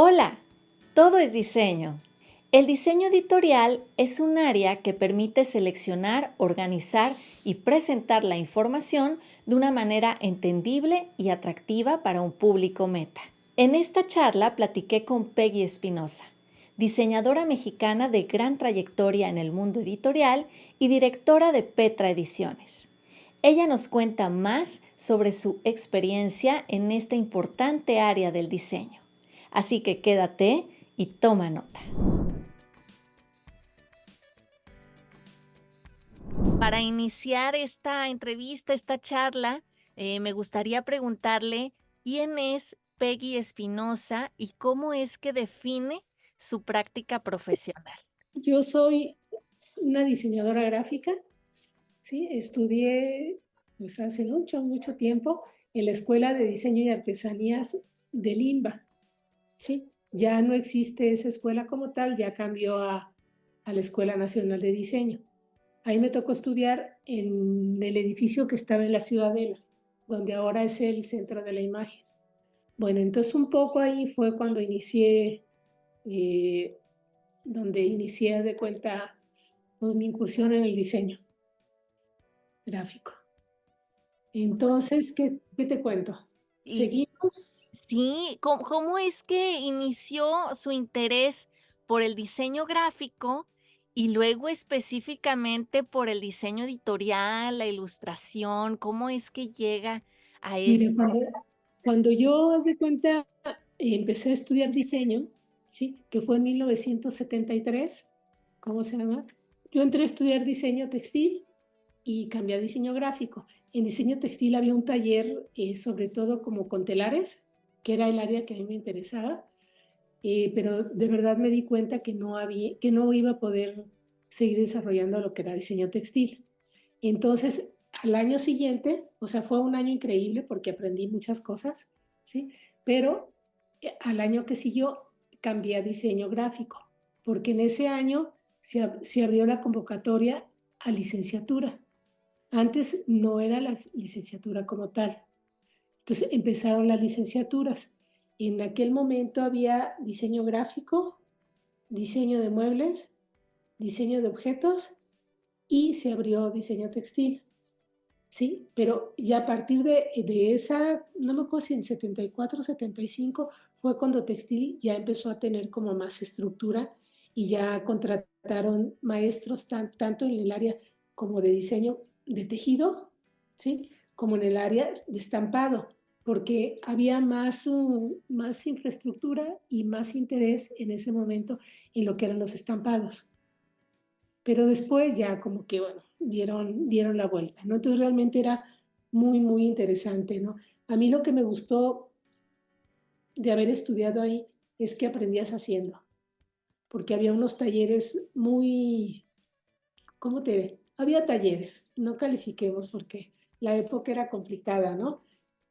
Hola, todo es diseño. El diseño editorial es un área que permite seleccionar, organizar y presentar la información de una manera entendible y atractiva para un público meta. En esta charla platiqué con Peggy Espinosa, diseñadora mexicana de gran trayectoria en el mundo editorial y directora de Petra Ediciones. Ella nos cuenta más sobre su experiencia en esta importante área del diseño. Así que quédate y toma nota. Para iniciar esta entrevista, esta charla, me gustaría preguntarle quién es Peggy Espinosa y cómo es que define su práctica profesional. Yo soy una diseñadora gráfica, ¿sí? Estudié, pues, hace mucho, mucho tiempo en la Escuela de Diseño y Artesanías de Limba, ¿sí? Ya no existe esa escuela como tal, ya cambió a la Escuela Nacional de Diseño. Ahí me tocó estudiar en el edificio que estaba en la Ciudadela, donde ahora es el Centro de la Imagen. Bueno, entonces un poco ahí fue cuando inicié, eh, donde inicié de cuenta, pues, mi incursión en el diseño gráfico. Entonces, ¿qué te cuento? Y Seguimos. sí, ¿cómo es que inició su interés por el diseño gráfico y luego específicamente por el diseño editorial, la ilustración? ¿Cómo es que llega a Mire, esto? cuando yo, haz de cuenta, empecé a estudiar diseño, ¿sí? Que fue en 1973, ¿cómo se llama? Yo entré a estudiar diseño textil y cambié a diseño gráfico. En diseño textil había un taller, sobre todo como con telares, que era el área que a mí me interesaba. Pero de verdad me di cuenta que no iba a poder seguir desarrollando lo que era diseño textil. Entonces, al año siguiente, o sea, fue un año increíble porque aprendí muchas cosas, ¿sí? Pero al año que siguió cambié a diseño gráfico, porque en ese año se abrió la convocatoria a licenciatura. Antes no era la licenciatura como tal. Entonces empezaron las licenciaturas. En aquel momento había diseño gráfico, diseño de muebles, diseño de objetos y se abrió diseño textil, ¿sí? Pero ya a partir de esa, no me acuerdo si en 74, 75, fue cuando textil ya empezó a tener como más estructura y ya contrataron maestros tanto en el área como de diseño de tejido, ¿sí? Como en el área de estampado, porque había más infraestructura y más interés en ese momento en lo que eran los estampados. Pero después ya como que, bueno, dieron la vuelta, ¿no? Entonces realmente era muy, muy interesante, ¿no? A mí lo que me gustó de haber estudiado ahí es que aprendías haciendo, porque había unos talleres muy, ¿cómo te diré? Había talleres, no califiquemos porque la época era complicada, ¿no?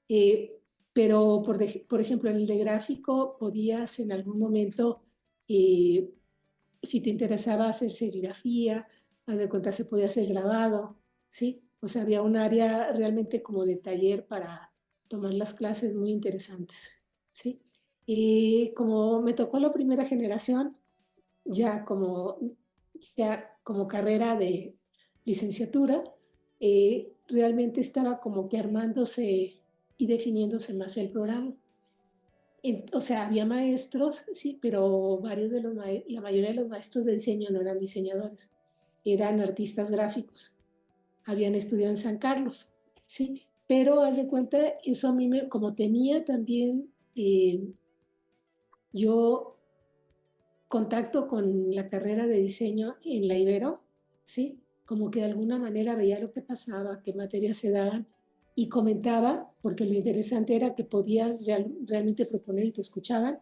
Eh, pero, por ejemplo, en el de gráfico podías en algún momento, eh, si te interesaba hacer serigrafía, haz de cuenta, se podía hacer grabado, ¿sí? O sea, había un área realmente como de taller para tomar las clases muy interesantes, ¿sí? Y como me tocó la primera generación, ya como, ya como carrera de licenciatura, realmente estaba como que armándose y definiéndose más el programa. O sea, había maestros, sí, pero la mayoría de los maestros de diseño no eran diseñadores, eran artistas gráficos, habían estudiado en San Carlos, sí, pero haz de cuenta, eso a mí, como tenía también yo contacto con la carrera de diseño en la Ibero, sí, como que de alguna manera veía lo que pasaba, qué materias se daban y comentaba, porque lo interesante era que podías realmente proponer y te escuchaban,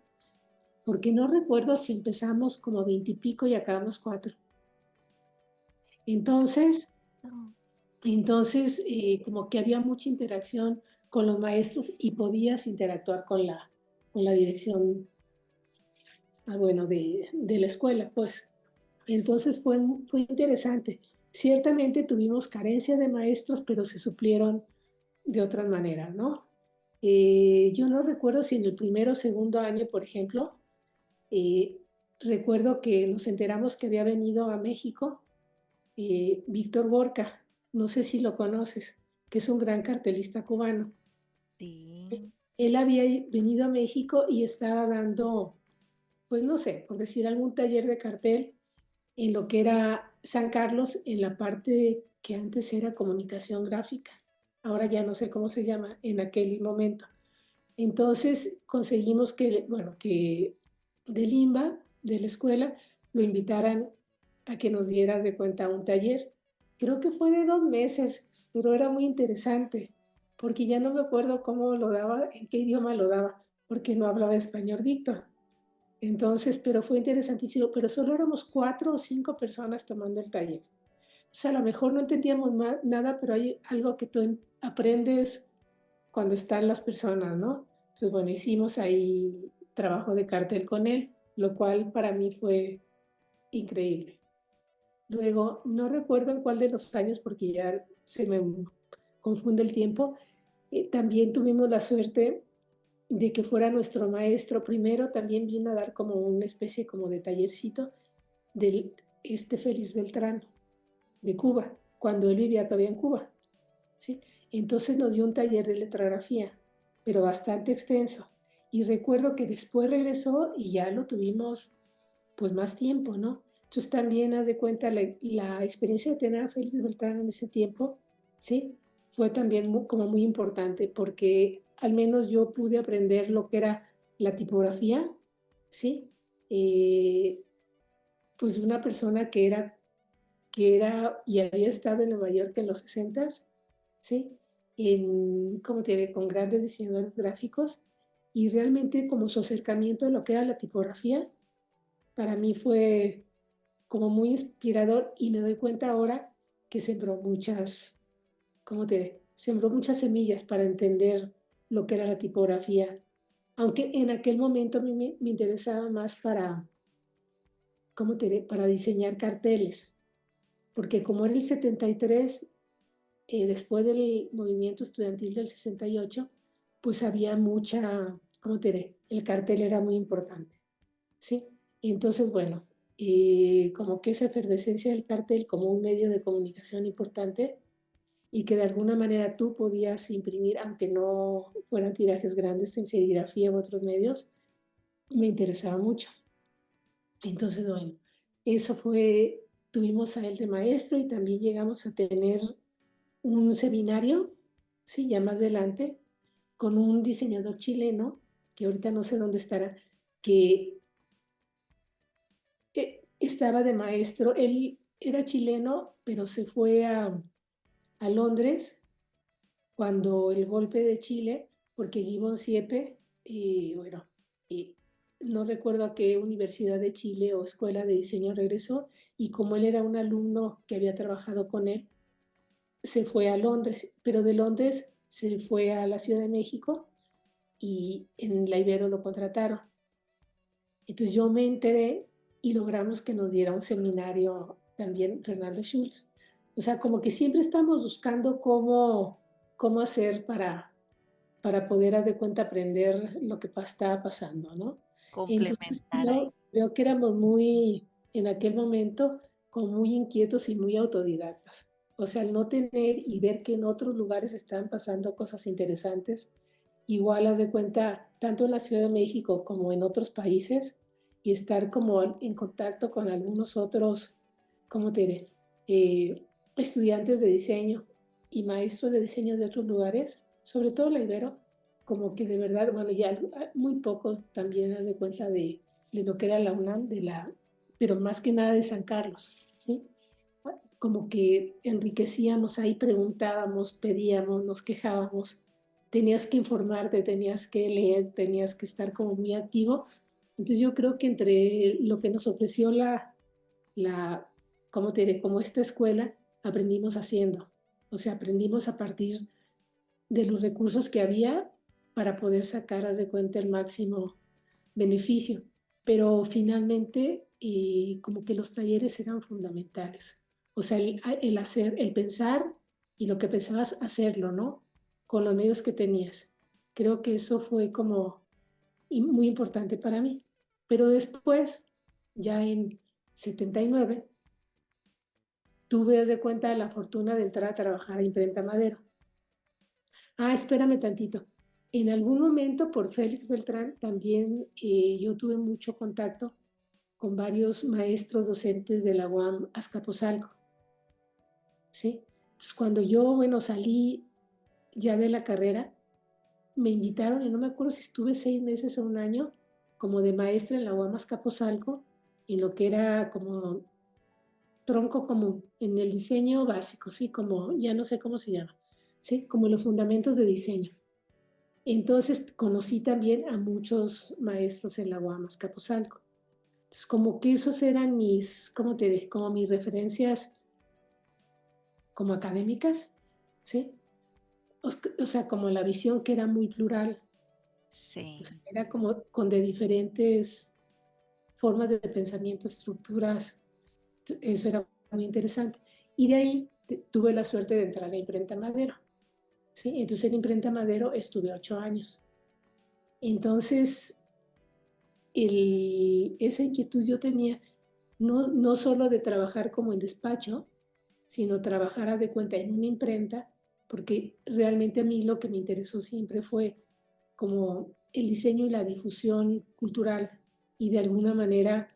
porque no recuerdo si empezamos como 20 y pico y acabamos 4. Entonces, como que había mucha interacción con los maestros y podías interactuar con la dirección, bueno, de la escuela, pues. Entonces fue interesante. Ciertamente tuvimos carencia de maestros, pero se suplieron de otras maneras, ¿no? Yo no recuerdo si en el primero o segundo año, por ejemplo, Eh, recuerdo que nos enteramos que había venido a México Víctor Borca, no sé si lo conoces, que es un gran cartelista cubano. Sí. Él había venido a México y estaba dando, pues no sé, por decir algún taller de cartel en lo que era San Carlos, en la parte que antes era comunicación gráfica. Ahora ya no sé cómo se llama en aquel momento. Entonces conseguimos que, bueno, que del IMBA, de la escuela, lo invitaran a que nos dieras de cuenta un taller. Creo que fue de 2 meses, pero era muy interesante, porque ya no me acuerdo cómo lo daba, en qué idioma lo daba, porque no hablaba español Víctor. Entonces, pero fue interesantísimo, pero solo éramos 4 o 5 personas tomando el taller. O sea, a lo mejor no entendíamos nada, pero hay algo que tú aprendes cuando están las personas, ¿no? Entonces, bueno, hicimos ahí trabajo de cartel con él, lo cual para mí fue increíble. Luego, no recuerdo en cuál de los años, porque ya se me confunde el tiempo, también tuvimos la suerte de que fuera nuestro maestro. Primero también vino a dar como una especie como de tallercito del Félix Beltrán de Cuba, cuando él vivía todavía en Cuba, ¿sí? Entonces nos dio un taller de letrografía, pero bastante extenso. Y recuerdo que después regresó y ya lo tuvimos pues más tiempo, ¿no? Entonces también haz de cuenta la experiencia de tener a Félix Beltrán en ese tiempo, ¿sí? Fue también como muy importante porque al menos yo pude aprender lo que era la tipografía, ¿sí? Eh, pues una persona que era y había estado en Nueva York en los 60s, ¿sí? Como te diré, con grandes diseñadores gráficos y realmente como su acercamiento a lo que era la tipografía, para mí fue como muy inspirador y me doy cuenta ahora que sembró muchas, ¿cómo te diré? Sembró muchas semillas para entender lo que era la tipografía, aunque en aquel momento a mí me interesaba más para, ¿cómo te diré? Para diseñar carteles, porque como era el 73, después del movimiento estudiantil del 68, pues había mucha, ¿cómo te diré? El cartel era muy importante, ¿sí? Entonces, bueno, como que esa efervescencia del cartel como un medio de comunicación importante y que de alguna manera tú podías imprimir, aunque no fueran tirajes grandes en serigrafía u otros medios, me interesaba mucho. Entonces, bueno, eso fue, tuvimos a él de maestro y también llegamos a tener un seminario, sí, ya más adelante, con un diseñador chileno, que ahorita no sé dónde estará, que estaba de maestro. Él era chileno, pero se fue a Londres cuando el golpe de Chile, porque Gibbon Siepe, bueno, y no recuerdo a qué universidad de Chile o escuela de diseño regresó, y como él era un alumno que había trabajado con él, se fue a Londres, pero de Londres se fue a la Ciudad de México y en la Ibero lo contrataron. Entonces yo me enteré y logramos que nos diera un seminario también Renaldo Schulz. O sea, como que siempre estamos buscando cómo hacer para poder, haz de cuenta, aprender lo que estaba pasando, ¿no? Entonces Complementar ahí. creo que éramos muy, en aquel momento, como muy inquietos y muy autodidactas. O sea, al no tener y ver que en otros lugares están pasando cosas interesantes, igual haz de cuenta, tanto en la Ciudad de México como en otros países, y estar como en contacto con algunos otros, ¿cómo te diré? Estudiantes de diseño y maestros de diseño de otros lugares, sobre todo la Ibero, como que de verdad, bueno, ya muy pocos también haz de cuenta de lo que era la UNAM, pero más que nada de San Carlos, ¿sí? Como que enriquecíamos ahí, preguntábamos, pedíamos, nos quejábamos, tenías que informarte, tenías que leer, tenías que estar como muy activo. Entonces yo creo que entre lo que nos ofreció la ¿cómo te diré? Como esta escuela, aprendimos haciendo. O sea, aprendimos a partir de los recursos que había para poder sacar, haz de cuenta, el máximo beneficio. Pero finalmente, como que los talleres eran fundamentales. O sea, el hacer, el pensar y lo que pensabas hacerlo, ¿no? Con los medios que tenías. Creo que eso fue como muy importante para mí. Pero después, ya en 79, tuve, haz de cuenta, la fortuna de entrar a trabajar a Imprenta Madero. Ah, espérame tantito. En algún momento, por Félix Beltrán, también yo tuve mucho contacto con varios maestros docentes de la UAM Azcapotzalco, ¿sí? Entonces, cuando yo, bueno, salí ya de la carrera, me invitaron, y no me acuerdo si estuve 6 meses o un año, como de maestra en la UAM Azcapotzalco, en lo que era como tronco común, en el diseño básico, ¿sí? Como, ya no sé cómo se llama, ¿sí? Como los fundamentos de diseño. Entonces conocí también a muchos maestros en la UAM Azcapotzalco. Entonces, como que esos eran mis, ¿cómo te diré? Como mis referencias como académicas, ¿sí? O sea, como la visión que era muy plural, o sea, Sí. era como con de diferentes formas de pensamiento, estructuras, eso era muy interesante. Y de ahí tuve la suerte de entrar a la Imprenta Madero, ¿sí? Entonces en Imprenta Madero estuve 8 años. Entonces, esa inquietud yo tenía, no solo de trabajar como en despacho, sino trabajar de cuenta en una imprenta, porque realmente a mí lo que me interesó siempre fue como el diseño y la difusión cultural y de alguna manera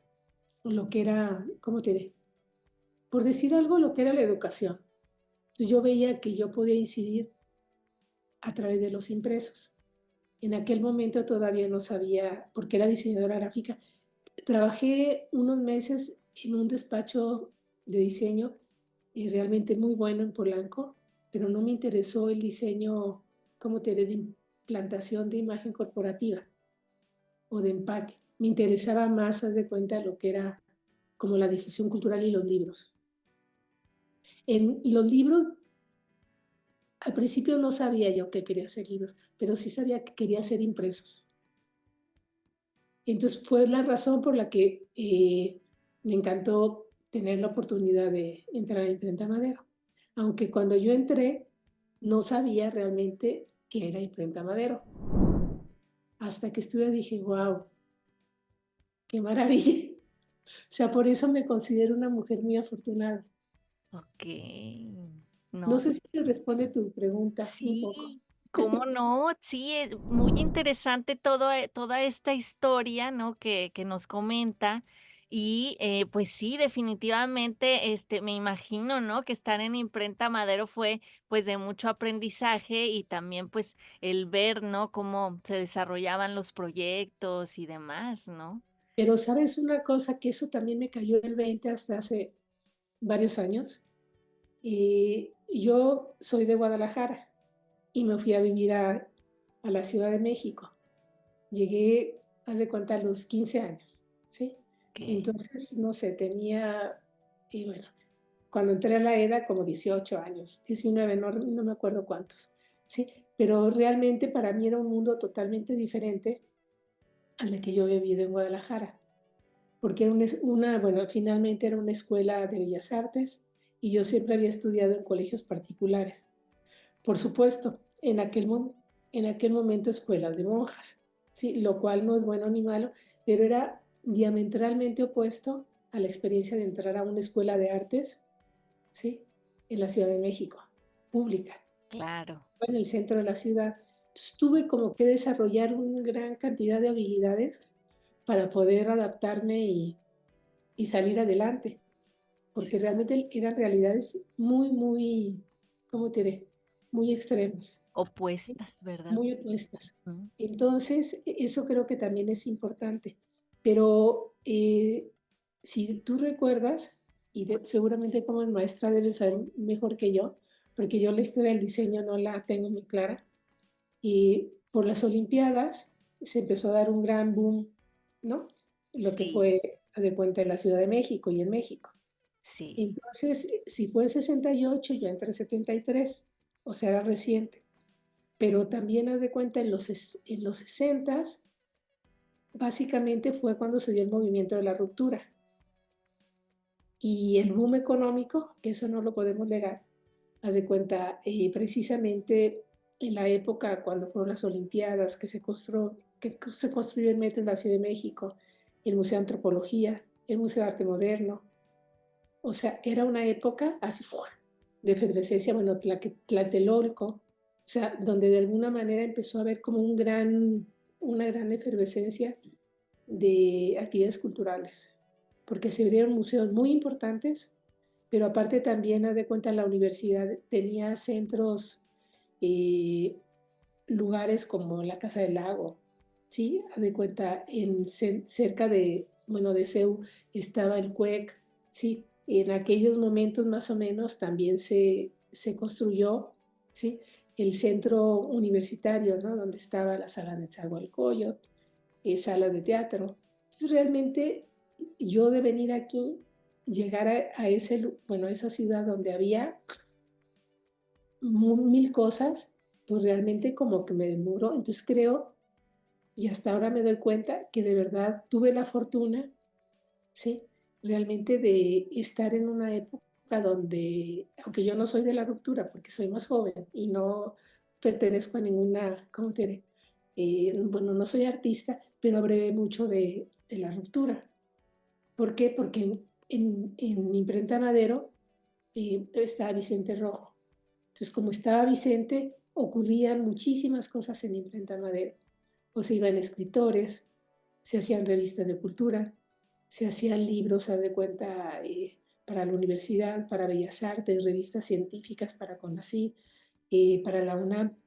lo que era, ¿cómo te diré? Por decir algo, lo que era la educación. Entonces yo veía que yo podía incidir a través de los impresos. En aquel momento todavía no sabía, porque era diseñadora gráfica. Trabajé unos meses en un despacho de diseño realmente muy bueno en Polanco, pero no me interesó el diseño, como te diré, de implantación de imagen corporativa o de empaque. Me interesaba más, haz de cuenta, lo que era como la difusión cultural y los libros. En los libros, al principio no sabía yo que quería hacer libros, pero sí sabía que quería hacer impresos. Entonces fue la razón por la que me encantó tener la oportunidad de entrar a Imprenta Madero. Aunque cuando yo entré no sabía realmente qué era Imprenta Madero. Hasta que estuve dije, wow, qué maravilla. O sea, por eso me considero una mujer muy afortunada. Okey. No No, sé si te responde tu pregunta un poco. sí, ¿cómo no? Sí, muy interesante todo, toda esta historia, ¿no? Que nos comenta. Y, pues sí, definitivamente, me imagino, ¿no? Que estar en Imprenta Madero fue, pues, de mucho aprendizaje y también, pues, el ver, ¿no? Cómo se desarrollaban los proyectos y demás, ¿no? Pero sabes una cosa, que eso también me cayó el 20 hasta hace varios años. Yo soy de Guadalajara y me fui a vivir a la Ciudad de México. Llegué, haz de cuenta, a los 15 años, ¿sí? Okey. Entonces, no sé, tenía, y bueno, cuando entré a la EDA, como 18 años, 19, no me acuerdo cuántos, ¿sí? Pero realmente para mí era un mundo totalmente diferente al que yo había vivido en Guadalajara, porque era bueno, finalmente era una escuela de bellas artes y yo siempre había estudiado en colegios particulares. Por supuesto, en aquel momento escuelas de monjas, ¿sí? Lo cual no es bueno ni malo, pero era diametralmente opuesto a la experiencia de entrar a una escuela de artes, ¿sí? En la Ciudad de México, pública, Claro. en el centro de la ciudad. Entonces tuve como que desarrollar una gran cantidad de habilidades para poder adaptarme y salir adelante, porque realmente eran realidades muy, ¿cómo te diré? Muy extremas, ¿sí? Opuestas, ¿verdad? Muy opuestas. Ujú. Entonces, eso creo que también es importante. Pero si tú recuerdas, y seguramente como maestra debes saber mejor que yo, porque yo la historia del diseño no la tengo muy clara, y por las Olimpiadas se empezó a dar un gran boom, ¿no? Lo que Sí, fue, haz de cuenta, en la Ciudad de México y en México. sí. Entonces, si fue en 68, yo entré en 73, o sea, era reciente. Pero también haz de cuenta, en los 60 básicamente fue cuando se dio el movimiento de la ruptura. Y el boom económico, que eso no lo podemos negar, haz de cuenta, precisamente en la época cuando fueron las Olimpiadas, que se construyó el metro en la Ciudad de México, el Museo de Antropología, el Museo de Arte Moderno. O sea, era una época así ¡fua! De efervescencia, bueno, Tlatelolco, o sea, donde de alguna manera empezó a haber como una gran efervescencia de actividades culturales, porque se abrieron museos muy importantes, pero aparte también, haz de cuenta, la universidad tenía centros, eh, lugares como la Casa del Lago, ¿sí? Haz de cuenta, cerca de, bueno, de CEU estaba el CUEC, ¿sí? En aquellos momentos más o menos también se construyó, ¿sí? El centro universitario, ¿no? Donde estaba la sala de Nezahualcóyotl, salas de teatro. Entonces, realmente yo de venir aquí, llegar a bueno, a esa ciudad donde había mil cosas, pues realmente como que me demoró. Entonces creo, y hasta ahora me doy cuenta, que de verdad tuve la fortuna, ¿sí? Realmente de estar en una época donde, aunque yo no soy de la ruptura, porque soy más joven y no pertenezco a ninguna, ¿cómo te diré? Bueno, no soy artista, pero hablé mucho de la ruptura. ¿Por qué? Porque en Imprenta Madero estaba Vicente Rojo. Entonces, como estaba Vicente, ocurrían muchísimas cosas en Imprenta Madero. O se iban escritores, se hacían revistas de cultura, se hacían libros, haz de cuenta, para la universidad, para Bellas Artes, revistas científicas para CONACYT, para la UNAM.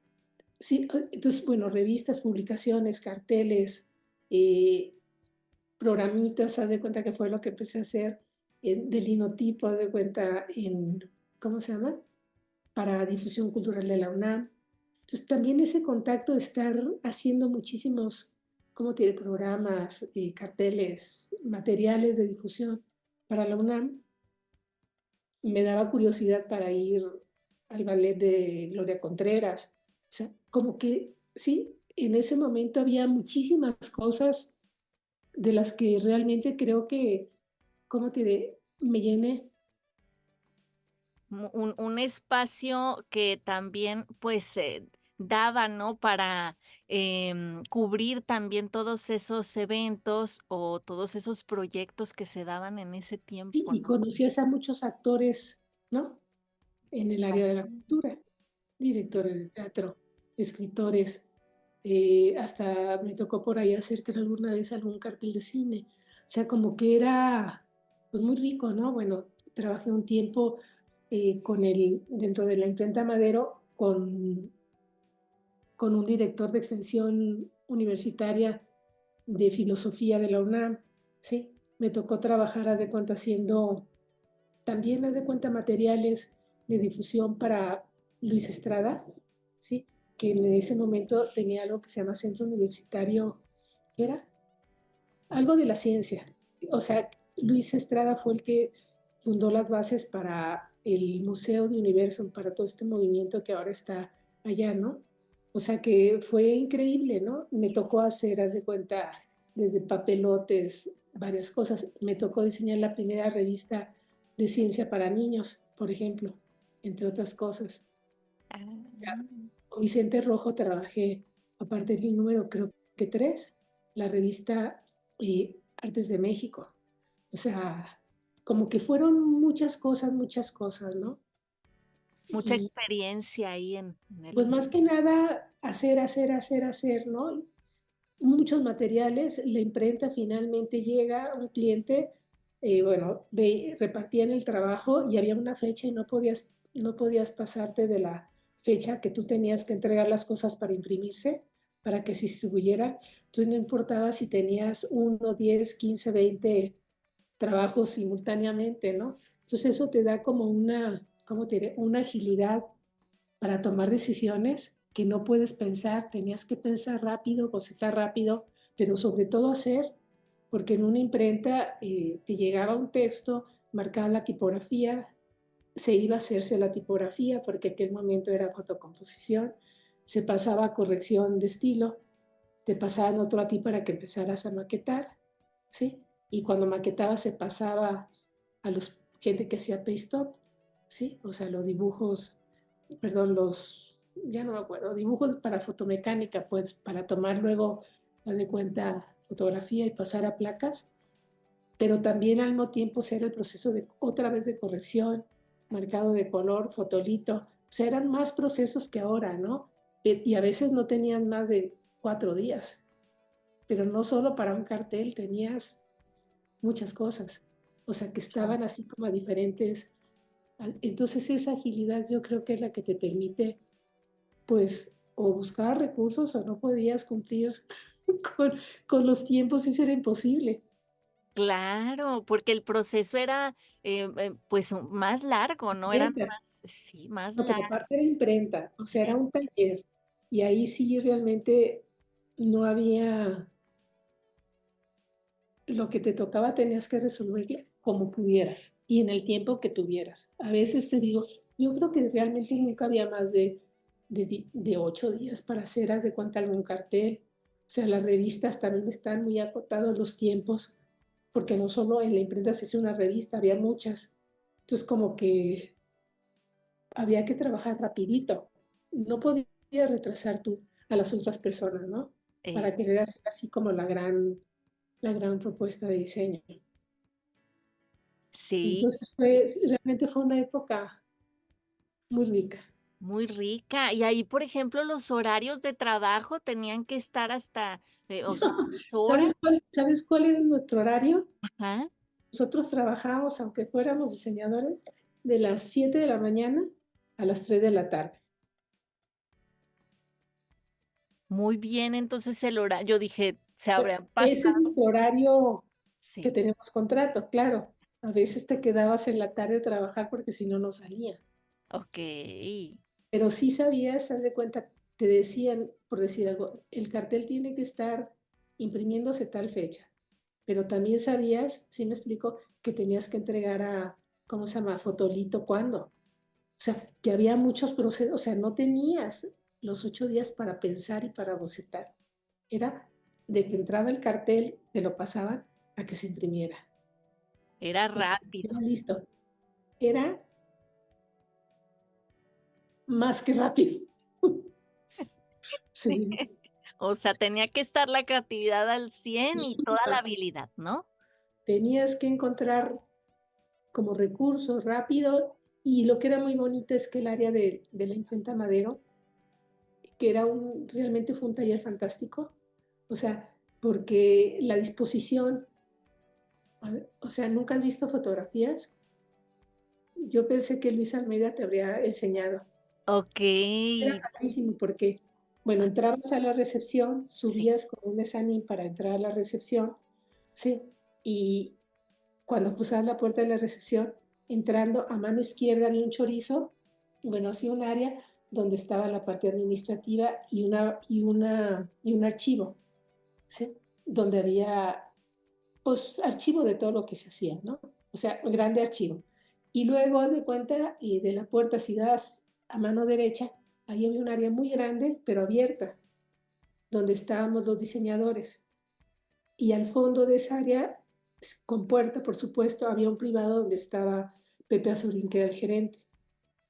Sí, entonces, bueno, revistas, publicaciones, carteles, eh, programitas, haz de cuenta que fue lo que empecé a hacer de linotipo, haz de cuenta ¿cómo se llama? Para difusión cultural de la UNAM. Entonces, también ese contacto de estar haciendo muchísimos, ¿cómo tiene? Programas, carteles, materiales de difusión para la UNAM, me daba curiosidad para ir al ballet de Gloria Contreras. O sea, como que sí, en ese momento había muchísimas cosas de las que realmente creo que, ¿cómo te diré? Me llené. Un espacio que también, pues, daba, ¿no? Para, cubrir también todos esos eventos o todos esos proyectos que se daban en ese Sí, tiempo, y ¿no? conocías a muchos actores, ¿no? En el área de la cultura, directores de teatro, escritores, hasta me tocó por ahí hacer que alguna vez algún cartel de cine. O sea, como que era pues muy rico, ¿no? Bueno, trabajé un tiempo dentro de la imprenta Madero con un director de extensión universitaria de filosofía de la UNAM, ¿sí? Me tocó trabajar, haz de cuenta, haciendo también, haz de cuenta, materiales de difusión para Luis Estrada, ¿sí? Que en ese momento tenía algo que se llama Centro Universitario, ¿qué era? Algo de la ciencia. O sea, Luis Estrada fue el que fundó las bases para el Museo de Universo, para todo este movimiento que ahora está allá, ¿no? O sea que fue increíble, ¿no? Me tocó hacer, haz de cuenta, desde papelotes, varias cosas. Me tocó diseñar la primera revista de ciencia para niños, por ejemplo, entre otras cosas. Ah. Con Vicente Rojo trabajé, aparte del número, creo que 3, la revista Artes de México. O sea, como que fueron muchas cosas, ¿no? Mucha Y experiencia ahí en pues el más que nada hacer, ¿no? Muchos materiales, la imprenta finalmente llega, un cliente, bueno, repartían el trabajo y había una fecha y no podías pasarte de la fecha que tú tenías que entregar las cosas para imprimirse, para que se distribuyera. Entonces no importaba si tenías 1, 10, 15, 20 trabajos simultáneamente, ¿no? Entonces eso te da como ¿cómo te diré? Una agilidad para tomar decisiones que no puedes pensar, tenías que pensar rápido, bocetar rápido, pero sobre todo hacer, porque en una imprenta te llegaba un texto, marcaba la tipografía, se iba a hacerse la tipografía, porque aquel momento era fotocomposición, se pasaba a corrección de estilo, te pasaban otro a ti para que empezaras a maquetar, ¿sí? Y cuando maquetaba se pasaba a los gente que hacía paste up, ¿sí? O sea, los dibujos, perdón, ya no me acuerdo, dibujos para fotomecánica, pues para tomar luego haz de cuenta, fotografía y pasar a placas, pero también al mismo tiempo ser el proceso de otra vez de corrección, marcado de color, fotolito. O sea, eran más procesos que ahora, ¿no? Y a veces no tenían más de 4 días, pero no solo para un cartel, tenías muchas cosas. O sea, que estaban así como a diferentes. Entonces esa agilidad yo creo que es la que te permite, pues, o buscar recursos o no podías cumplir con, con los tiempos y eso era imposible. Claro, porque el proceso era, pues, más largo, ¿no? Eran Imprenta. más sí, más No, pero largo. aparte era imprenta, o sea, era un taller y ahí sí realmente no había lo que te tocaba, tenías que resolverlo como pudieras y en el tiempo que tuvieras. A veces te digo, yo creo que realmente nunca había más de 8 días para hacer, haz de cuenta, algún cartel. O sea, las revistas también están muy acotados los tiempos, porque no solo en la imprenta se hizo una revista, había muchas. Entonces, como que había que trabajar rapidito. No podías retrasar tú a las otras personas, ¿no? Eh, Para querer hacer así como la gran propuesta de diseño. sí, Entonces realmente fue una época muy rica. muy rica. Y ahí, por ejemplo, los horarios de trabajo tenían que estar hasta, o sea, 6 horas. Sabes cuál era nuestro horario? Ajá, Nosotros trabajábamos, aunque fuéramos diseñadores, de las 7 de la mañana a las 3 de la tarde. muy bien, entonces el horario yo dije, se habrán Ese es pasado. nuestro horario que Sí, tenemos contrato, claro. A veces te quedabas en la tarde a trabajar porque si no, no salía. okey. Pero sí sabías, haz de cuenta, te decían, por decir algo, el cartel tiene que estar imprimiéndose tal fecha, pero también sabías, sí me explico, que tenías que entregar a, ¿cómo se llama? Fotolito, ¿cuándo? O sea, que había muchos procesos, o sea, no tenías los 8 días para pensar y para bocetar. Era de que entraba el cartel, te lo pasaban a que se imprimiera. Era O sea, rápido. era listo. Era más que rápido. Sí. O sea, tenía que estar la creatividad al 100 y toda la habilidad, ¿no? Tenías que encontrar como recursos rápido y lo que era muy bonito es que el área de la imprenta Madero, que era realmente fue un taller fantástico, o sea, porque la disposición, o sea, nunca has visto fotografías. Yo pensé que Luis Almeida te habría enseñado. Era Okey. padrísimo porque, bueno, entrabas a la recepción, Sí. subías con un mezanín para entrar a la recepción, ¿sí? Y cuando cruzabas la puerta de la recepción, entrando a mano izquierda había un chorizo, bueno, así un área donde estaba la parte administrativa y un archivo, ¿sí? Donde había, pues, archivo de todo lo que se hacía, ¿no? O sea, un grande archivo. Y luego, haz de cuenta, y de la puerta, si das a mano derecha, ahí había un área muy grande, pero abierta, donde estábamos los diseñadores. Y al fondo de esa área, con puerta, por supuesto, había un privado donde estaba Pepe Azurín, que era el gerente.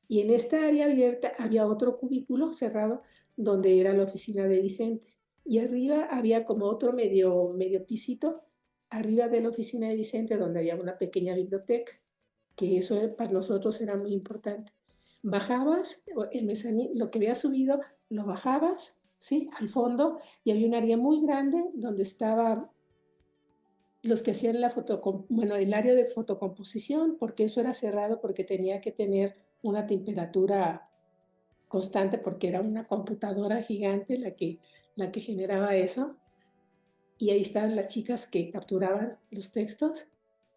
Y en esta área abierta había otro cubículo cerrado donde era la oficina de Vicente. Y arriba había como otro medio pisito, arriba de la oficina de Vicente, donde había una pequeña biblioteca, que eso para nosotros era muy importante. Bajabas, el mezanín, lo que había subido, lo bajabas, ¿sí? Al fondo, y había un área muy grande donde estaba los que hacían bueno, el área de fotocomposición, porque eso era cerrado, porque tenía que tener una temperatura constante, porque era una computadora gigante la que generaba eso. Y ahí estaban las chicas que capturaban los textos.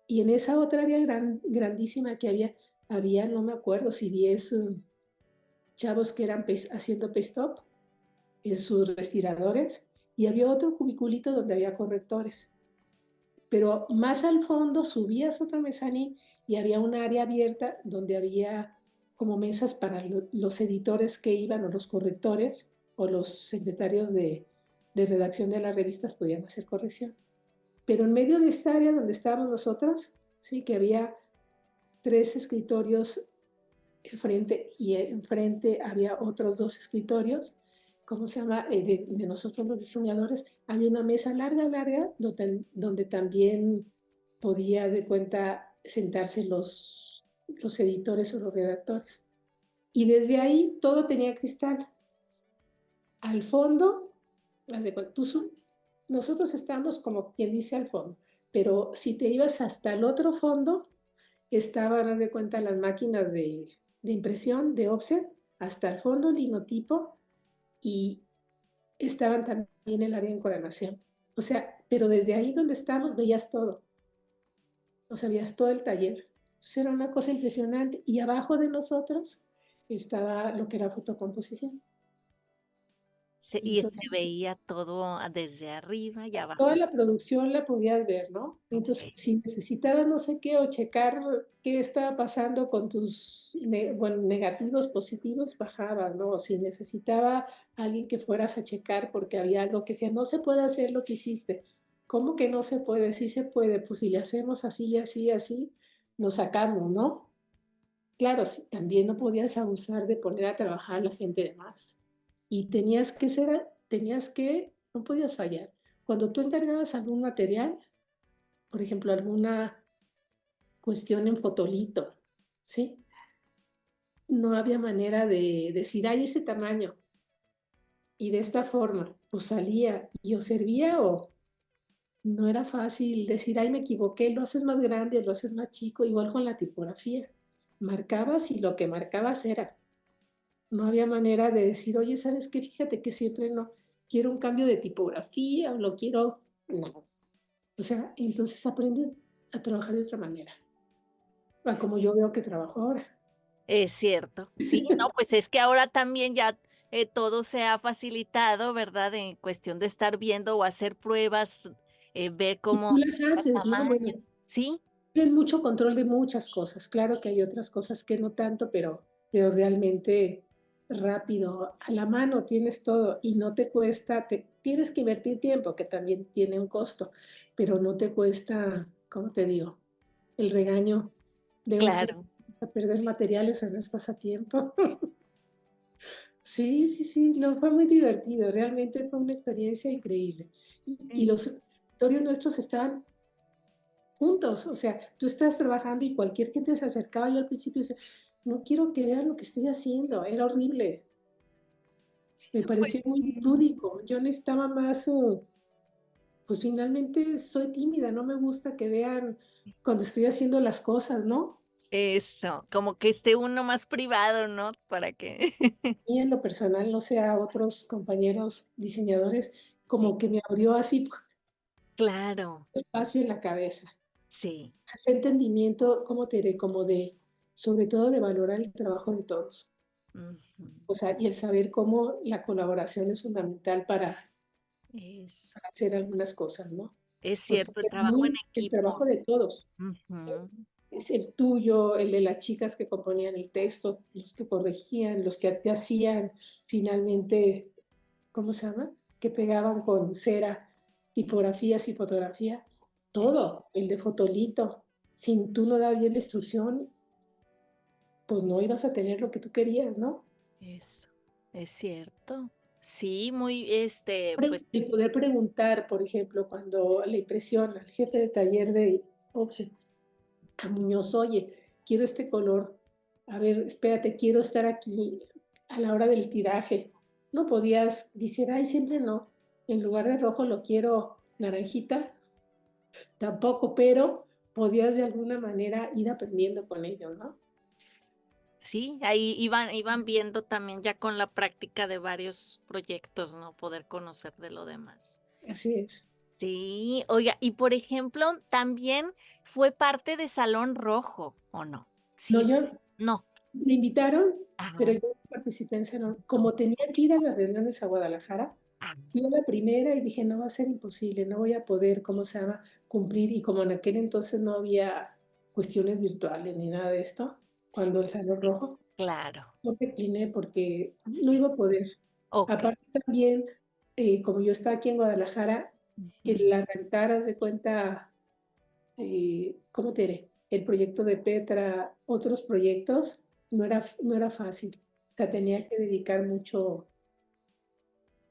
Y en esa otra área grandísima que había, no me acuerdo si 10 chavos que eran haciendo paste-up en sus respiradores. Y había otro cubiculito donde había correctores. Pero más al fondo subías otro mezanín y había un área abierta donde había como mesas para los editores que iban o los correctores o los secretarios de redacción de las revistas podían hacer corrección. Pero en medio de esta área donde estábamos nosotros, sí, que había 3 escritorios enfrente y enfrente había otros 2 escritorios, ¿cómo se llama? De nosotros los diseñadores, había una mesa larga, larga, donde también podía de cuenta sentarse los editores o los redactores. Y desde ahí todo tenía cristal. Al fondo, haz de cuenta, nosotros estábamos como quien dice al fondo, pero si te ibas hasta el otro fondo, estaban, haz de cuenta, las máquinas de impresión, de offset, hasta el fondo linotipo y estaban también el área de encuadernación. O sea, pero desde ahí donde estábamos veías todo, o sea, veías todo el taller. Entonces era una cosa impresionante. Y abajo de nosotros estaba lo que era fotocomposición. Y se Entonces, veía todo desde arriba y toda abajo. la producción la podías ver, ¿no? Entonces, Okey. si necesitabas no sé qué o checar qué estaba pasando con tus bueno, negativos, positivos, bajabas, ¿no? O si necesitaba alguien que fueras a checar porque había algo que decía, no se puede hacer lo que hiciste. ¿Cómo que no se puede? Sí se puede. Pues si le hacemos así y así y así, lo sacamos, ¿no? Claro, sí, también no podías abusar de poner a trabajar a la gente de más. Y no podías fallar. Cuando tú encargabas algún material, por ejemplo, alguna cuestión en fotolito, ¿sí? No había manera de decir, ay, ese tamaño y de esta forma, pues salía y o servía o no era fácil decir, ay, me equivoqué, lo haces más grande o lo haces más chico, igual con la tipografía. Marcabas y lo que marcabas era. No había manera de decir, oye, ¿sabes qué? Fíjate que siempre no quiero un cambio de tipografía o lo quiero. No. O sea, entonces aprendes a trabajar de otra manera, a como yo veo que trabajo ahora. Es cierto. Sí, no, pues es que ahora también ya, todo se ha facilitado, ¿verdad? En cuestión de estar viendo o hacer pruebas, ver Y cómo tú las cada haces, ¿no? Bueno, tamaño. Sí, tienes mucho control de muchas cosas. Claro que hay otras cosas que no tanto, pero realmente rápido, a la mano tienes todo y no te cuesta, tienes que invertir tiempo, que también tiene un costo, pero no te cuesta, ¿cómo te digo? El regaño de un jefe claro. a perder materiales o no estás a tiempo. Sí, sí, sí, no, fue muy divertido, realmente fue una experiencia increíble. Y Sí. los escritorios nuestros estaban juntos, o sea, tú estás trabajando y cualquier gente se acercaba, yo al principio decía, no quiero que vean lo que estoy haciendo, era horrible, me Pues parecía muy sí. lúdico, yo necesitaba más, pues finalmente soy tímida, no me gusta que vean cuando estoy haciendo las cosas, ¿no? Eso, como que esté uno más privado, ¿no? Para que Y en lo personal, no sé, a otros compañeros diseñadores, sí, como que me abrió así claro, espacio en la cabeza. sí. Ese entendimiento, ¿cómo te diré? Como de, sobre todo de valorar el trabajo de todos. Ujú. O sea, y el saber cómo la colaboración es fundamental Eso. para hacer algunas cosas, ¿no? Es O sea, cierto, el trabajo en el equipo. trabajo de todos. Ujú. Es el tuyo, el de las chicas que componían el texto, los que corregían, los que te hacían finalmente, ¿cómo se llama? Que pegaban con cera tipografías y fotografía. Todo, el de fotolito. Si tú no dabas bien la instrucción, pues no ibas a tener lo que tú querías, ¿no? Eso, es cierto. Sí, muy, pues El poder preguntar, por ejemplo, cuando la impresión al jefe de taller de offset, a Muñoz, oye, quiero este color, a ver, espérate, quiero estar aquí a la hora del tiraje. No podías decir, ay, siempre no, en lugar de rojo lo quiero naranjita, tampoco, pero podías de alguna manera ir aprendiendo con ello, ¿no? sí, ahí iban viendo también ya con la práctica de varios proyectos, ¿no? Poder conocer de lo demás. Así es. Sí, oiga, y por ejemplo, también fue parte de Salón Rojo, ¿o no? No, Sí, no. me invitaron, pero Ah, yo no participé en salón. no. Como tenía que ir a las reuniones a Guadalajara, Ah, fui a la primera y dije, no va a ser imposible, no voy a poder, ¿cómo se llama?, cumplir. Y como en aquel entonces no había cuestiones virtuales ni nada de esto, cuando el Salón Rojo, claro. no decliné porque no Sí. iba a poder. Okey. Aparte también, como yo estaba aquí en Guadalajara, Ujú. el arrancar, haz de cuenta, ¿cómo te diré? El proyecto de Petra, otros proyectos, no era fácil. O sea, tenía que dedicar mucho,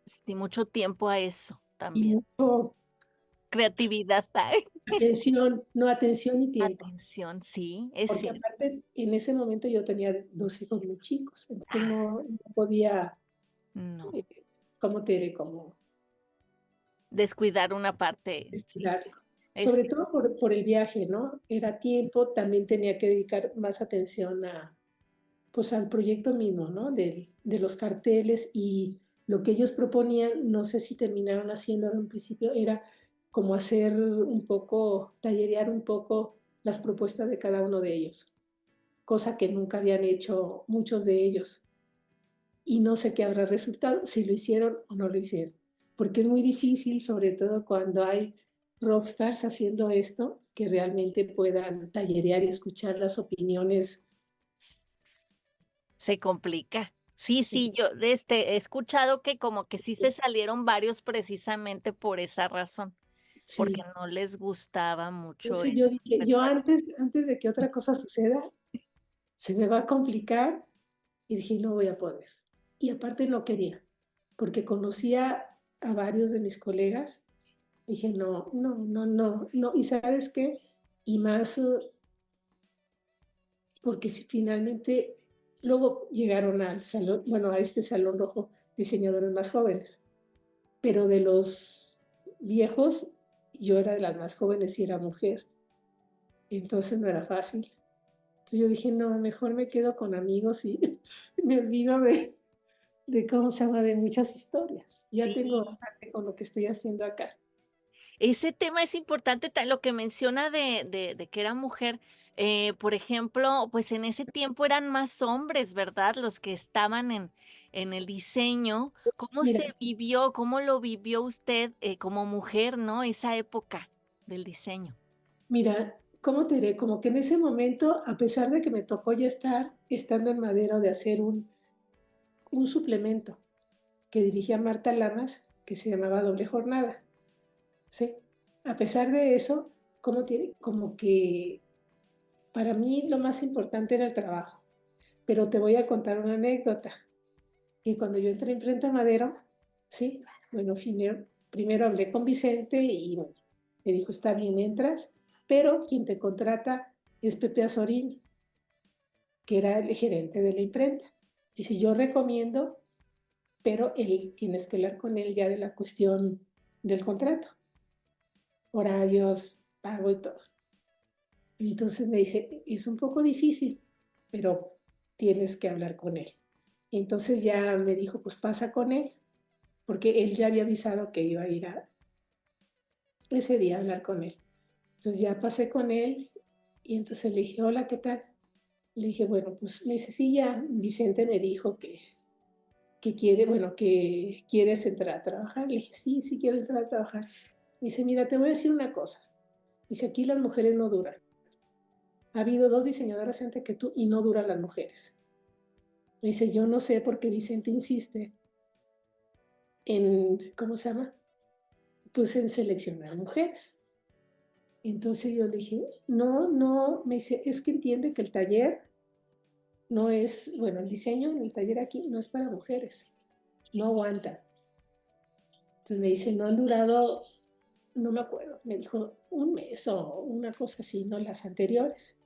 Sí, mucho tiempo a eso y también. mucho Creatividad hay. atención, no, atención y tiempo. Atención, sí, es Porque cierto. aparte, en ese momento yo tenía 2 hijos muy chicos, entonces no podía, No, eh, ¿cómo te diré? Como descuidar una parte, sí, descuidarlo. es Sobre todo por el viaje, ¿no? Era tiempo, también tenía que dedicar más atención a, pues, al proyecto mismo, ¿no? De los carteles y lo que ellos proponían, no sé si terminaron haciendo en un principio, era como hacer un poco, tallerear un poco las propuestas de cada uno de ellos, cosa que nunca habían hecho muchos de ellos. Y no sé qué habrá resultado, si lo hicieron o no lo hicieron, porque es muy difícil, sobre todo cuando hay rockstars haciendo esto, que realmente puedan tallerear y escuchar las opiniones. se complica. Sí, sí, yo, he escuchado que como que sí se salieron varios precisamente por esa razón, porque Sí, no les gustaba mucho entonces el yo dije, yo repertorio. antes de que otra cosa suceda, se me va a complicar y dije, no voy a poder. Y aparte no quería, porque conocía a varios de mis colegas. Dije, no, no, no, no, no. ¿Y sabes qué? Y más porque si finalmente luego llegaron al salón, bueno, a este salón rojo diseñadores más jóvenes, pero de los viejos yo era de las más jóvenes y era mujer, entonces no era fácil. Entonces yo dije, no, mejor me quedo con amigos y me olvido de cómo se llama, de muchas historias. Ya tengo Sí. bastante con lo que estoy haciendo acá. Ese tema es importante, lo que menciona de que era mujer, por ejemplo, pues en ese tiempo eran más hombres, ¿verdad? Los que estaban en el diseño. ¿Cómo Mira, se vivió, cómo lo vivió usted como mujer, ¿no? Esa época del diseño. mira, ¿cómo te diré? Como que en ese momento, a pesar de que me tocó ya estar estando en Madero de hacer un suplemento que dirigía Marta Lamas, que se llamaba Doble Jornada, ¿sí? A pesar de eso, como que para mí lo más importante era el trabajo. Pero te voy a contar una anécdota, que cuando yo entré en Imprenta Madero, ¿sí? Bueno, primero hablé con Vicente y bueno, me dijo, está bien, entras, pero quien te contrata es Pepe Azorín, que era el gerente de la imprenta. Dice, yo recomiendo, pero él tienes que hablar con él ya de la cuestión del contrato, horarios, pago y todo. Y entonces me dice, es un poco difícil, pero tienes que hablar con él. Y entonces ya me dijo, pues pasa con él, porque él ya había avisado que iba a ir a ese día a hablar con él. Entonces ya pasé con él y entonces le dije, hola, ¿qué tal? Le dije, bueno, pues me dice, sí, ya Vicente me dijo que quiere, bueno, que quieres entrar a trabajar. Le dije, sí, sí quiero entrar a trabajar. Me dice, mira, te voy a decir una cosa. Dice, aquí las mujeres no duran. Ha habido 2 diseñadoras antes que tú y no duran las mujeres. Me dice, yo no sé por qué Vicente insiste en, ¿cómo se llama? Pues en seleccionar mujeres. Entonces yo le dije, no, no, me dice, es que entiende que el taller no es, bueno, el diseño en el taller aquí no es para mujeres, no aguanta. Entonces me dice, no han durado, no me acuerdo, me dijo 1 mes o una cosa así, no las anteriores.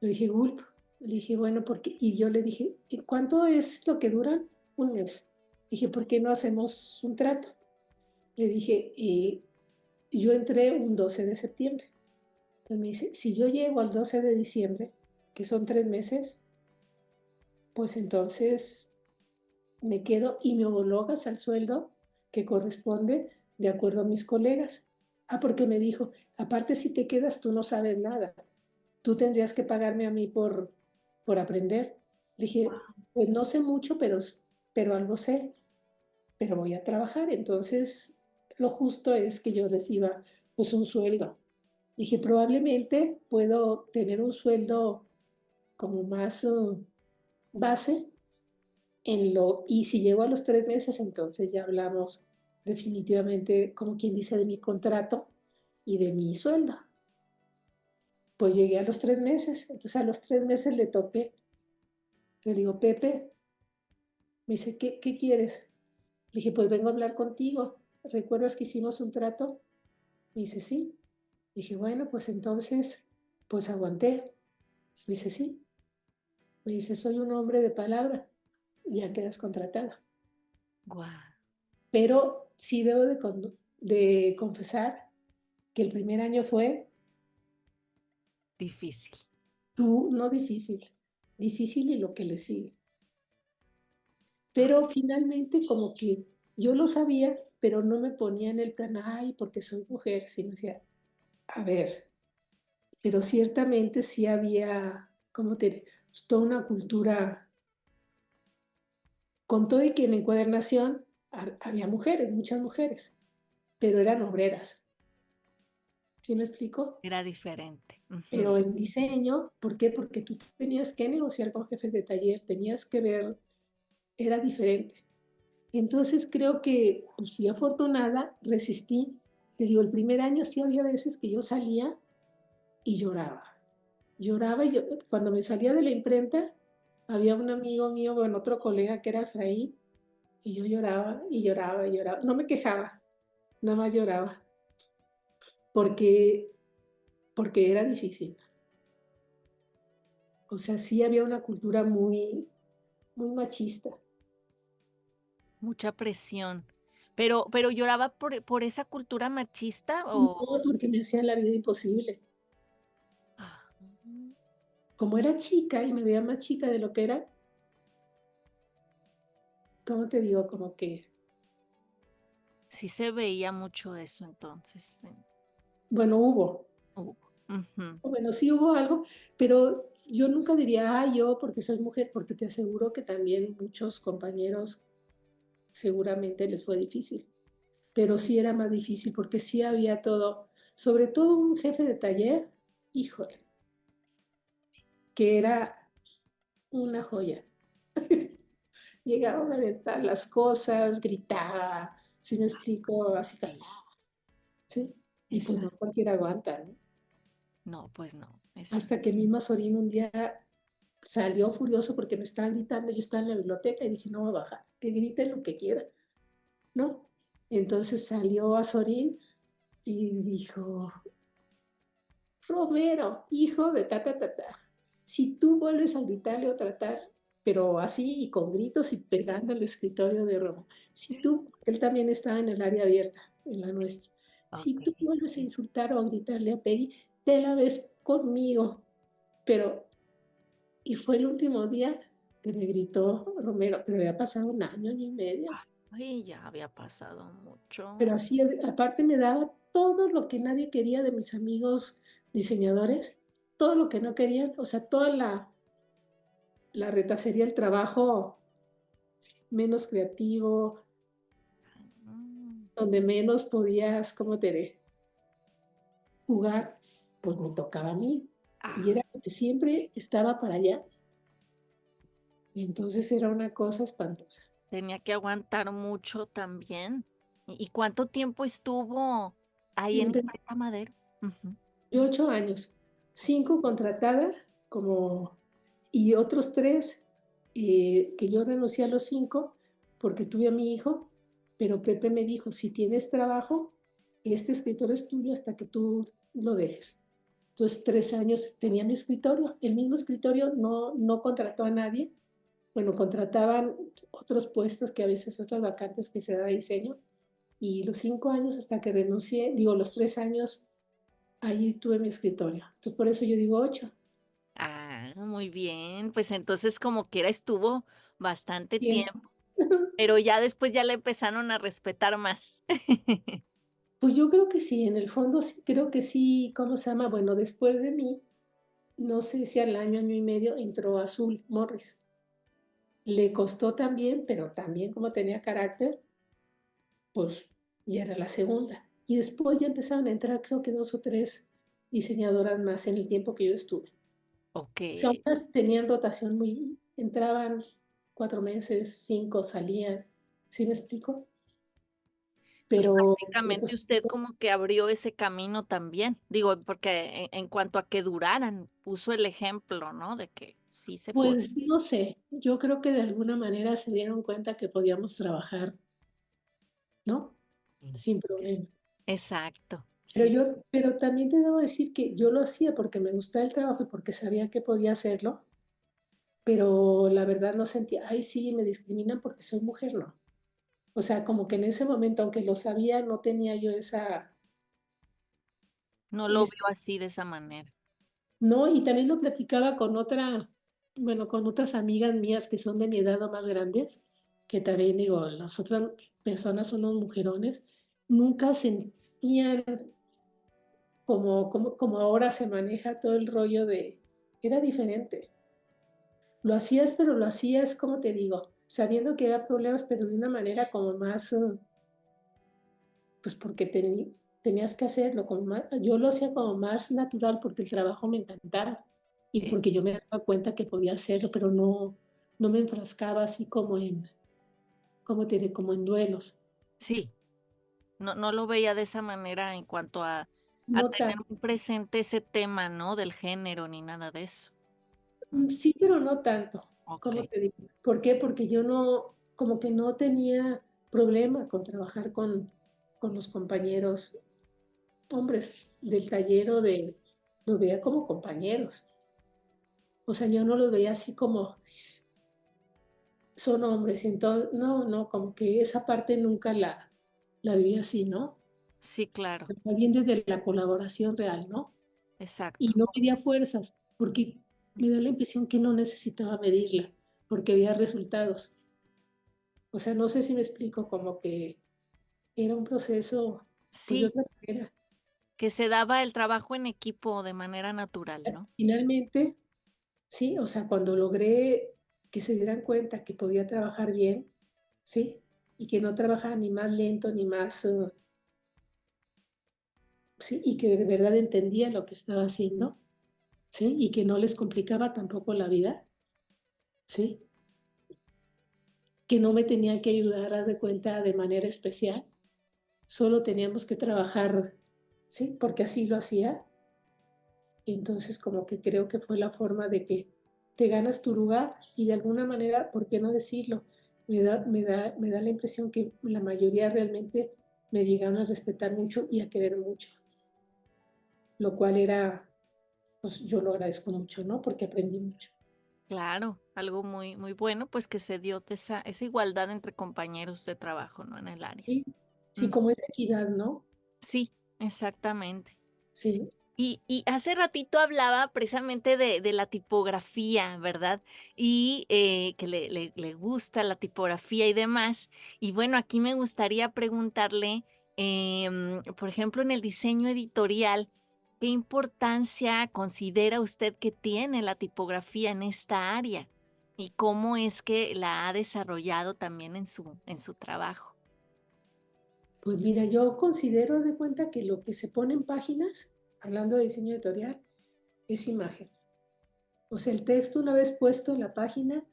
Le dije, gulp. Le dije, bueno, porque, y yo le dije, ¿y cuánto es lo que duran? 1 mes. Dije, ¿por qué no hacemos un trato? Le dije, yo entré un 12 de septiembre. Entonces me dice, si yo llego al 12 de diciembre, que son 3 meses, pues entonces me quedo y me homologas al sueldo que corresponde de acuerdo a mis colegas. Ah, porque me dijo, aparte si te quedas tú no sabes nada, tú tendrías que pagarme a mí por aprender. Le dije, pues no sé mucho, pero algo sé, pero voy a trabajar, entonces lo justo es que yo reciba pues un sueldo. Dije, probablemente puedo tener un sueldo como más base y si llego a los 3 meses, entonces ya hablamos definitivamente, como quien dice, de mi contrato y de mi sueldo. Pues llegué a los 3 meses, entonces a los 3 meses le toqué. Le digo, Pepe, me dice, ¿qué quieres? Le dije, pues vengo a hablar contigo. ¿Recuerdas que hicimos un trato? Me dice, sí. Dije, bueno, pues entonces, pues aguanté. Me dice, sí. Me dice, soy un hombre de palabra. Ya quedas contratada. Guau, Pero sí debo de confesar que el primer año fue difícil. no difícil, difícil y lo que le sigue. Ah, Pero finalmente como que yo lo sabía, pero no me ponía en el plan, ay, porque soy mujer, sino decía, a ver, pero ciertamente sí había, ¿cómo te diré? Pues, toda una cultura, con todo y que en encuadernación había mujeres, muchas mujeres, pero eran obreras, ¿sí me explico? era diferente. Ujú. Pero en diseño, ¿por qué? Porque tú tenías que negociar con jefes de taller, tenías que ver, era diferente. Entonces creo que, pues fui afortunada, resistí. Te digo, el primer año sí había veces que yo salía y lloraba. Lloraba y cuando me salía de la imprenta, había un amigo mío, bueno, otro colega que era Efraín, y yo lloraba y lloraba y lloraba. No me quejaba, nada más lloraba, porque, porque era difícil. O sea, sí había una cultura muy, muy machista. Mucha presión. Pero lloraba por esa cultura machista No, o porque me hacían la vida imposible. ah, Como era chica y me veía más chica de lo que era, ¿cómo te digo? Como que, sí se veía mucho eso entonces bueno, hubo, Hugo. Ujú. bueno, sí hubo algo, pero yo nunca diría, ah, yo porque soy mujer, porque te aseguro que también muchos compañeros seguramente les fue difícil, pero sí era más difícil porque sí había todo, sobre todo un jefe de taller, híjole, que era una joya. Llegaba a aventar las cosas, gritaba, si me explico, así, Sí, ¿sí? Y pues no exacto. cualquiera aguanta, ¿no? No, pues no, Hasta exacto. que mi Sorín un día salió furioso porque me estaba gritando, yo estaba en la biblioteca y dije, no voy a bajar, que grite lo que quiera, ¿no? Entonces salió a Sorín y dijo, Romero, hijo de ta, ta, ta, ta, si tú vuelves a gritarle o tratar, pero así y con gritos y pegando el escritorio de Romo, si tú, él también estaba en el área abierta, en la nuestra, si tú Okey. vuelves a insultar o a gritarle a Peggy, te la ves conmigo, pero y fue el último día que me gritó Romero, pero había pasado un año, año y medio. Ay, ya había pasado mucho. Pero así, aparte me daba todo lo que nadie quería de mis amigos diseñadores, todo lo que no querían, o sea, toda la retacería, el trabajo menos creativo, Mm. donde menos podías, ¿cómo te diré? Jugar, pues me tocaba a mí. Y Ah, era porque siempre estaba para allá. Y entonces era una cosa espantosa. tenía que aguantar mucho también. ¿Y cuánto tiempo estuvo ahí en Siempre Imprenta Madero? Ujú. yo 8 años, 5 contratadas como y otros 3 que yo renuncié a los 5 porque tuve a mi hijo, pero Pepe me dijo, si tienes trabajo, este escritorio es tuyo hasta que tú lo dejes. Entonces 3 años tenía mi escritorio, el mismo escritorio no contrató a nadie, bueno, contrataban otros puestos que a veces otras vacantes que se da diseño, y los 5 años hasta que renuncié, digo, los 3 años ahí tuve mi escritorio. Entonces, por eso yo digo 8. Ah, muy bien. Pues entonces como quiera estuvo bastante Bien. tiempo, pero ya después ya la empezaron a respetar más. Pues yo creo que sí, en el fondo sí, creo que sí, ¿cómo se llama? Bueno, después de mí, no sé si al año, año y medio, entró Azul Morris. Le costó también, pero también como tenía carácter, pues ya era la segunda. Y después ya empezaron a entrar, creo que 2 o 3 diseñadoras más en el tiempo que yo estuve. O sea, Okey. unas tenían rotación muy, entraban 4 meses, 5 salían, ¿sí me explico? Pues, Pero prácticamente pues usted como que abrió ese camino también. Digo, porque en cuanto a que duraran, puso el ejemplo, ¿no? De que sí se puede. pues no sé, yo creo que de alguna manera se dieron cuenta que podíamos trabajar ¿no? Sí. Sin problema. Exacto, Pero sí. pero también te debo decir que yo lo hacía porque me gustaba el trabajo y porque sabía que podía hacerlo, pero la verdad no sentía, ay, sí, me discriminan porque soy mujer, no. O sea, como que en ese momento, aunque lo sabía, no tenía yo esa, No lo es- veo así de esa manera. no, y también lo platicaba con otra, bueno, con otras amigas mías que son de mi edad o más grandes, que también digo, las otras personas son unos mujerones, nunca sentían como ahora se maneja todo el rollo de, era diferente. Lo hacías, pero lo hacías, como te digo, sabiendo que había problemas, pero de una manera como más, pues porque tenías que hacerlo, como más, yo lo hacía como más natural porque el trabajo me encantaba y Eh, porque yo me daba cuenta que podía hacerlo, pero no me enfrascaba así como en, como te diré, como en duelos. sí, no lo veía de esa manera en cuanto a No tener tan, muy presente ese tema, ¿no? Del género ni nada de eso. Mm, sí, pero no tanto, como okey, te digo. ¿Por qué? Porque yo no, como que no tenía problema con trabajar con los compañeros hombres del taller o de, los veía como compañeros. O sea, yo no los veía así como son hombres. Y entonces, no, como que esa parte nunca la viví así, ¿no? sí, claro, Más bien desde la colaboración real, ¿no? Y exacto. no pedía fuerzas, porque me da la impresión que no necesitaba medirla, porque había resultados. O sea, no sé si me explico, como que era un proceso, pues de Sí, otra manera. que se daba el trabajo en equipo de manera natural, ¿no? Finalmente, sí, o sea, cuando logré que se dieran cuenta que podía trabajar bien, ¿sí? Y que no trabajaba ni más lento ni más, sí, y que de verdad entendía lo que estaba haciendo, ¿sí? Y que no les complicaba tampoco la vida, ¿sí? Que no me tenían que ayudar, haz de cuenta, de manera especial, solo teníamos que trabajar, ¿sí? Porque así lo hacía. Entonces, como que creo que fue la forma de que te ganas tu lugar y de alguna manera, ¿por qué no decirlo? Me da la impresión que la mayoría realmente me llegaron a respetar mucho y a querer mucho, lo cual era, pues yo lo agradezco mucho, ¿no? Porque aprendí mucho. Claro, algo muy muy bueno, pues, que se dio de esa igualdad entre compañeros de trabajo, ¿no? En el área. Sí, sí, Mm, como esa equidad, ¿no? sí, exactamente. Sí, Y hace ratito hablaba precisamente de la tipografía, ¿verdad? Y, que le gusta la tipografía y demás. Y bueno, aquí me gustaría preguntarle, por ejemplo, en el diseño editorial, ¿qué importancia considera usted que tiene la tipografía en esta área? ¿Y cómo es que la ha desarrollado también en su trabajo? pues mira, yo considero de cuenta que lo que se pone en páginas, hablando de diseño editorial, es imagen. O sea, el texto una vez puesto en la página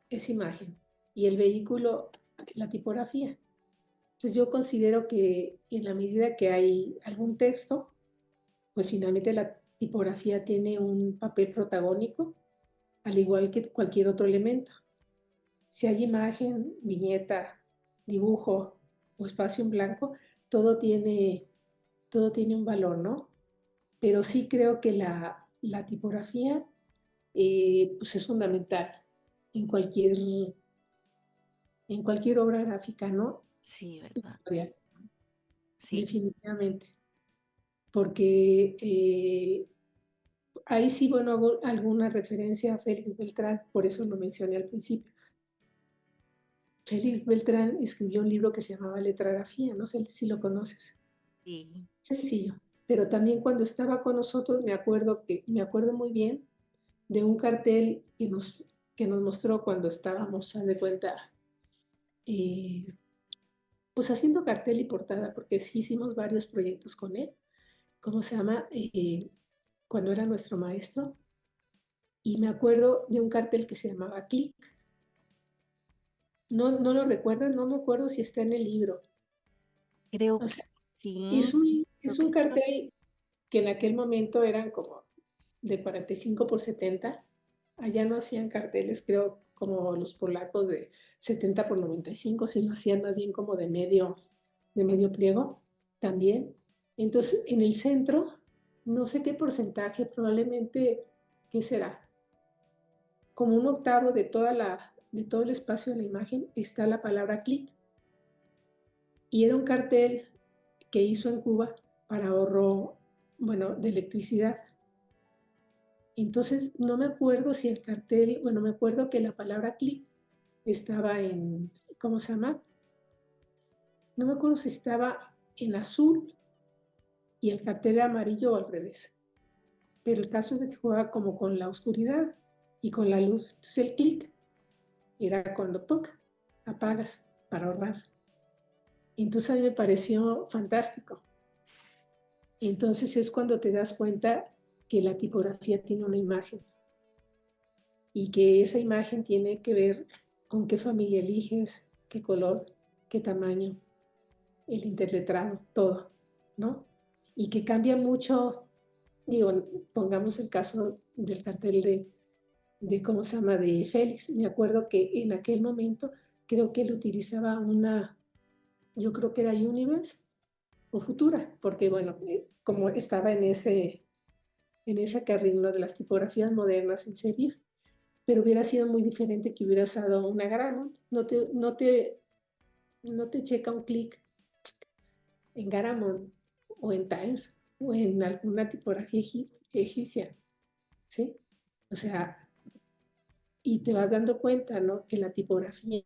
es imagen y el vehículo, la tipografía. Entonces yo considero que en la medida que hay algún texto, pues finalmente la tipografía tiene un papel protagónico, al igual que cualquier otro elemento. Si hay imagen, viñeta, dibujo o espacio en blanco, todo tiene, todo tiene un valor, ¿no? Pero sí creo que la tipografía pues es fundamental en en cualquier obra gráfica, ¿no? Sí, ¿verdad? Sí, Definitivamente. Porque ahí sí, bueno, hago alguna referencia a Félix Beltrán, por eso lo mencioné al principio. Félix Beltrán escribió un libro que se llamaba Letrografía, no sé si lo conoces. sí, Sencillo. Pero también cuando estaba con nosotros me acuerdo muy bien de un cartel que nos mostró cuando estábamos, haz de cuenta, eh, pues haciendo cartel y portada, porque sí hicimos varios proyectos con él. ¿Cómo se llama? Cuando era nuestro maestro. Y me acuerdo de un cartel que se llamaba Click. No lo recuerdo, no me acuerdo si está en el libro. creo O que sea, sí, creo es que un cartel que en aquel momento eran como de 45 por 70. Allá no hacían carteles, creo, como los polacos de 70 por 95, si lo hacían más bien como de medio pliego también. Entonces, en el centro, no sé qué porcentaje, probablemente, ¿qué será? Como un octavo de todo el espacio de la imagen está la palabra clic. Y era un cartel que hizo en Cuba para ahorro, bueno, de electricidad. Entonces, no me acuerdo si el cartel, bueno, me acuerdo que la palabra clic estaba en, ¿cómo se llama? No me acuerdo si estaba en azul y el cartel era amarillo o al revés. Pero el caso es de que jugaba como con la oscuridad y con la luz. Entonces el clic era cuando ¡puc! Apagas para ahorrar. Entonces a mí me pareció fantástico. Entonces es cuando te das cuenta que la tipografía tiene una imagen y que esa imagen tiene que ver con qué familia eliges, qué color, qué tamaño, el interletrado, todo, ¿no? Y que cambia mucho, digo, pongamos el caso del cartel de ¿cómo se llama?, de Félix. Me acuerdo que en aquel momento creo que él utilizaba yo creo que era Universe o Futura, porque bueno, como estaba en ese carril, ¿no?, de las tipografías modernas en serif, pero hubiera sido muy diferente que hubiera usado una Garamond. No te checa un clic en Garamond o en Times o en alguna tipografía egipcia, ¿sí? O sea, y te vas dando cuenta, ¿no?, que la tipografía,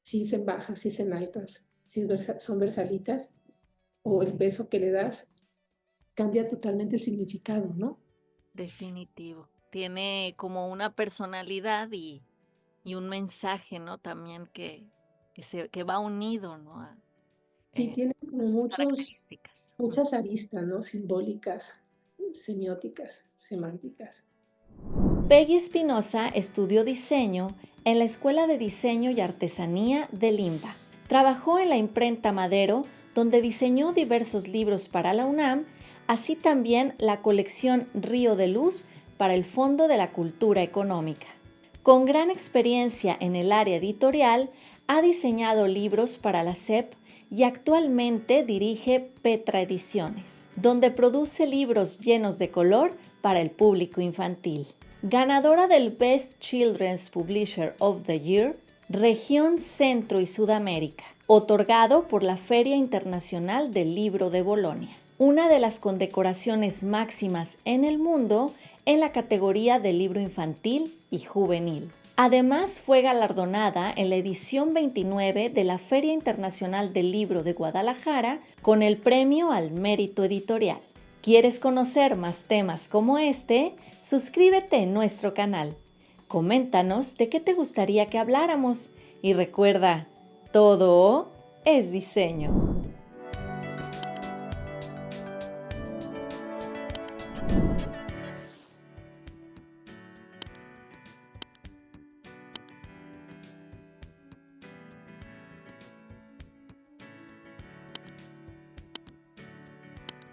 si es en bajas, si es en altas, si son versalitas, o el peso que le das, cambia totalmente el significado, ¿no? Definitivo. Tiene como una personalidad y un mensaje, ¿no? También que va unido, ¿no? Sí, tiene A como sus características. muchas aristas, ¿no? Simbólicas, semióticas, semánticas. Peggy Espinosa estudió diseño en la Escuela de Diseño y Artesanía de Limba. Trabajó en la imprenta Madero, donde diseñó diversos libros para la UNAM, así también la colección Río de Luz para el Fondo de la Cultura Económica. Con gran experiencia en el área editorial, ha diseñado libros para la SEP y actualmente dirige Petra Ediciones, donde produce libros llenos de color para el público infantil. Ganadora del Best Children's Publisher of the Year, Región Centro y Sudamérica, otorgado por la Feria Internacional del Libro de Bolonia, una de las condecoraciones máximas en el mundo en la categoría de libro infantil y juvenil. Además, fue galardonada en la edición 29 de la Feria Internacional del Libro de Guadalajara con el Premio al Mérito Editorial. ¿Quieres conocer más temas como este? Suscríbete en nuestro canal. Coméntanos de qué te gustaría que habláramos y recuerda, todo es diseño.